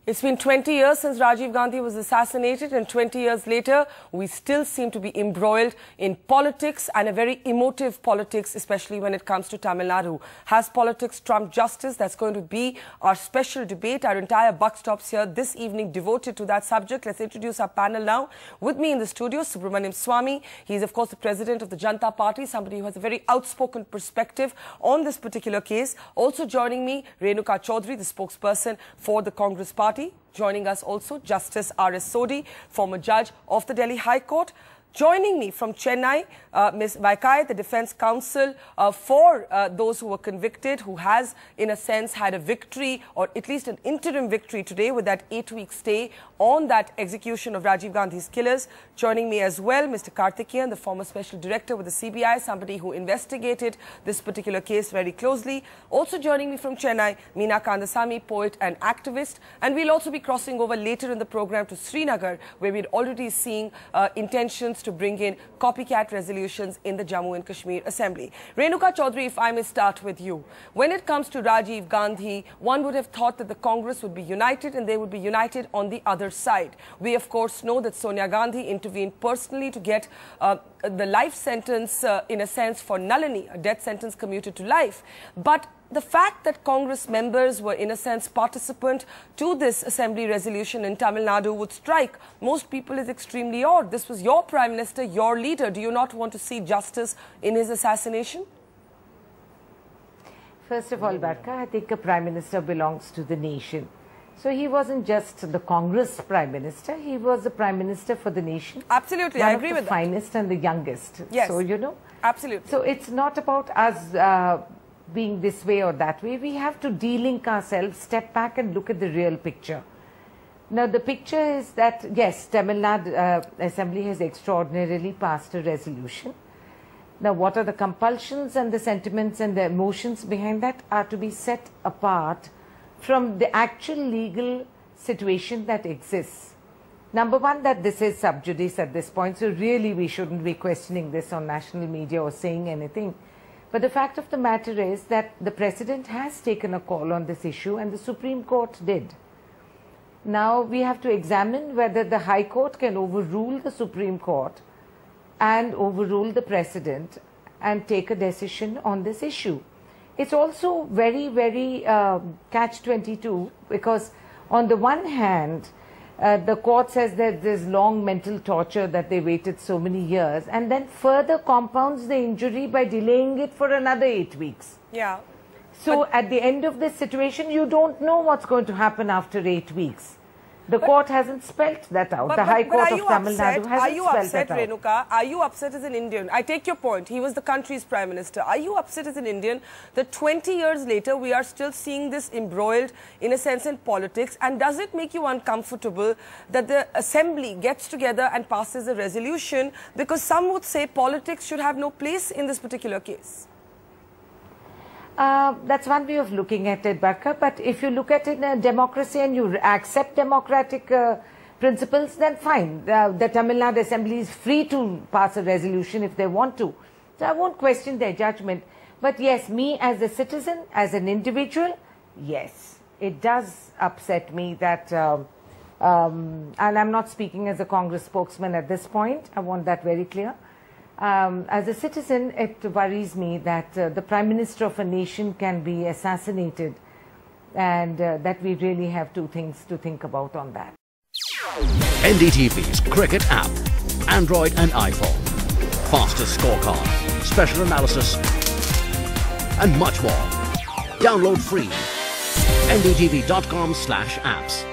It's been 20 years since Rajiv Gandhi was assassinated, and 20 years later, we still seem to be embroiled in politics, and a very emotive politics, especially when it comes to Tamil Nadu. Has politics trumped justice? That's going to be our special debate. Our entire buck stops here this evening devoted to that subject. Let's introduce our panel now. With me in the studio, Subramaniam Swamy. He's, of course, the president of the Janata Party, somebody who has a very outspoken perspective on this particular case. Also joining me, Renuka Chaudhary, the spokesperson for the Congress Party. Joining us also, Justice R.S. Sodhi, former judge of the Delhi High Court. Joining me from Chennai, Ms. Vaikai, the defense counsel for those who were convicted, who has, in a sense, had a victory, or at least an interim victory today with that 8-week stay on that execution of Rajiv Gandhi's killers. Joining me as well, Mr. Karthikeyan, the former special director with the CBI, somebody who investigated this particular case very closely. Also joining me from Chennai, Meena Kandasamy, poet and activist. And we'll also be crossing over later in the program to Srinagar, where we're already seeing intentions to bring in copycat resolutions in the Jammu and Kashmir Assembly. Renuka Chaudhary, if I may start with you. When it comes to Rajiv Gandhi, one would have thought that the Congress would be united, and they would be united on the other side. We, of course, know that Sonia Gandhi intervened personally to get the life sentence, in a sense, for Nalini, a death sentence commuted to life. But the fact that Congress members were, in a sense, participant to this assembly resolution in Tamil Nadu would strike most people as extremely odd. This was your Prime Minister, your leader. Do you not want to see justice in his assassination? First of all, Barka, I think a Prime Minister belongs to the nation. So he wasn't just the Congress Prime Minister, he was the Prime Minister for the nation. Absolutely, I agree with that. One of the finest and the youngest. Yes. So, you know. Absolutely. So it's not about us being this way or that way. We have to de-link ourselves, step back and look at the real picture. Now the picture is that, yes, Tamil Nadu Assembly has extraordinarily passed a resolution. Now what are the compulsions and the sentiments and the emotions behind that are to be set apart from the actual legal situation that exists. Number one, that this is sub judice at this point, so really we shouldn't be questioning this on national media or saying anything. But the fact of the matter is that the President has taken a call on this issue, and the Supreme Court did. Now we have to examine whether the High Court can overrule the Supreme Court and overrule the President and take a decision on this issue. It's also very, very catch-22, because on the one hand, the court says that there's long mental torture, that they waited so many years, and then further compounds the injury by delaying it for another 8 weeks. Yeah. So at the end of this situation, you don't know what's going to happen after 8 weeks. The court hasn't spelt that out. The High Court of Tamil Nadu hasn't spelt that out. Are you upset, Renuka? Are you upset as an Indian? I take your point. He was the country's Prime Minister. Are you upset as an Indian that 20 years later we are still seeing this embroiled, in a sense, in politics? And does it make you uncomfortable that the Assembly gets together and passes a resolution? Because some would say politics should have no place in this particular case. That's one way of looking at it, Barka. But if you look at it in a democracy and you accept democratic principles, then fine. The Tamil Nadu Assembly is free to pass a resolution if they want to. So I won't question their judgment. But yes, me as a citizen, as an individual, yes, it does upset me that, and I'm not speaking as a Congress spokesman at this point. I want that very clear. As a citizen, it worries me that the Prime Minister of a nation can be assassinated, and that we really have two things to think about on that. NDTV's Cricket app, Android and iPhone, fastest scorecard, special analysis and much more. Download free. ndtv.com/apps.